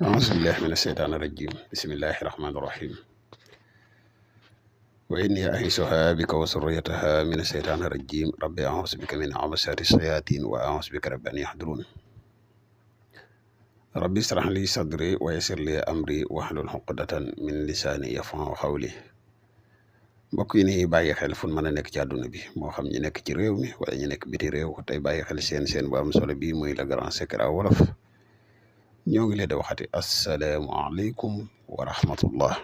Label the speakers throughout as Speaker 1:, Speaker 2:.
Speaker 1: أعوذ بالله من الشيطان الرجيم بسم الله الرحمن الرحيم وإني أعيذها بك وذريتها من الشيطان الرجيم ربي أعوذ بك من همزات الشياطين وأعوذ بك رب أن يحضرون ربي اشرح لي صدري ويسر لي أمري واحلل عقدة من لساني يفقهوا قولي mbokk yi ni bàyyi xel fu mën a nekk ci àdduna bi moo xam ñi nekk ci réew mi wala ñu nekk biti réew tey bàyyi xel seen bu am solo bi muy Le Grand Secret wolof ñoo ngi leen di waxati asalaamaaleykum wa rahmatullah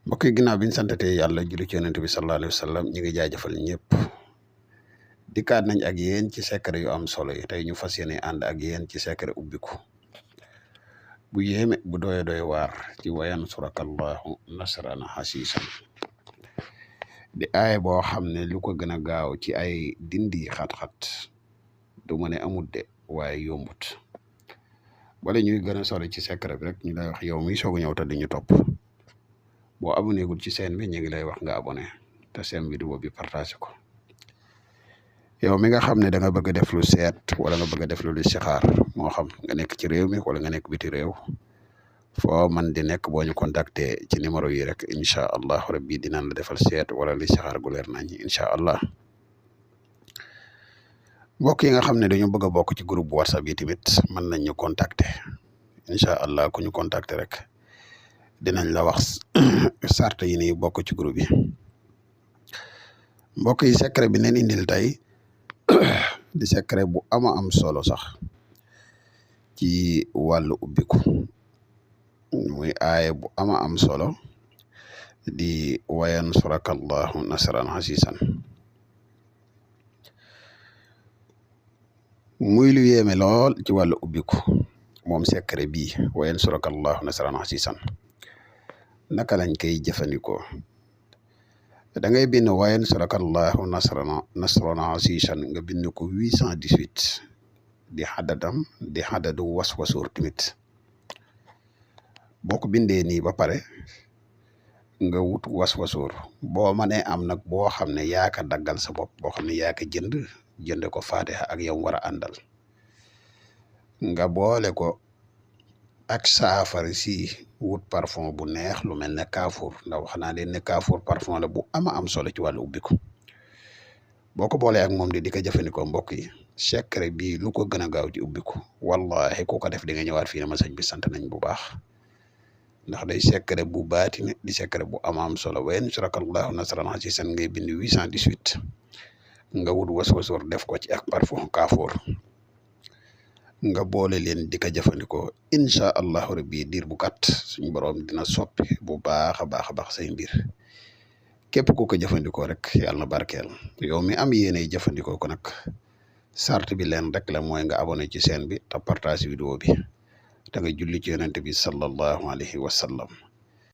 Speaker 1: mbokk yi ginnaaw bi ñu santatee yàlla julli ci yonent bi sallallahu alayhi wa sallam ñu ngi jaajëfal ñëpp dikkaat nañ ak yéen ci secret yu am solo yi tey ñu fas yéene ànd ak yéen ci secret ubbiku bu yéeme bu doy waar ci wayan surakallahu nasran hasisan di aaya boo xam ne lu ko gën a gaaw ci ay dindi xat-xat du ma ne amut de waaye yombut wala ñuy gën a sori ci secret bi rek ñu lay wax yow mi soog a ñëw te di ñu topp boo abonné gul ci chaîne bi ñu ngi lay wax nga abonné te seen vidéo bi partagé ko yow mi nga xam ne da nga bëgg a def lu seet wala nga bëgg a def lu listixaar moo xam nga nekk ci réew mi wala nga nekk biti réew foo man di nekk boo ñu contacter ci numéro yi rek incha allah rabbi dinañ la defal seet wala listixaar gu leer nañ incha allah mbokk yi nga xam ne dañu bëgg a bokk ci groupe whatsapp yi tamit mën nañ ñu contacter incha allah ku ñu contacter rek dinañ la wax sart yi ni bokk ci groupe yi mbokk yi secret bi neen indil tey di secret bu am solo sax ci wàllu ubbiku muy aaye bu am solo di wayan surakallahu nasran hasisan muy lu yéeme lool ci wàllu ubbiku moom secret bii wayan surakallahu nasran hasisan naka lañ koy jëfandikoo da ngay bind wayan surakallahu nasran hasisan nga bind ko 818 di xadadam di xadadu waswasuur tamit boo ko bindee nii ba pare nga wut waswasuur boo mënee am nag boo xam ne yaa ka daggal sa bopp boo xam ne yaa ka jënd ko fatiha ak yow war a àndal nga boole ko ak saafara si wut parfum bu neex lu mel ne kaafuur ndax wax naa leen ne kaafuur parfum la bu am solo ci wàllu ubbiku boo ko boolee ak moom di ko jëfandikoo mbokk yi secret bii lu ko gën a gaaw ci ubbiku wallahi ku ko def di nga ñëwaat fii ne ma sëñ bi sant nañ bu baax ndax day secret bu baatine di secret bu am solo wayen surakallahu nasran hasisan ngay bind 818 nga wut waswasoor def ko ci ak parfum kaafoor nga boole leen di ko jëfandikoo incha allahu rabbi diir bu gàtt suñu borom dina soppi bu baax a baax say mbir képp ku ko jëfandikoo rek yàlla na barkeel yow mi am yéene jëfandikoo ko nag sart bi leen rek la mooy nga abonné ci chaîne bi te partage vidéo bi te nga julli ci yonent bi sallallahu alayhi wa sallam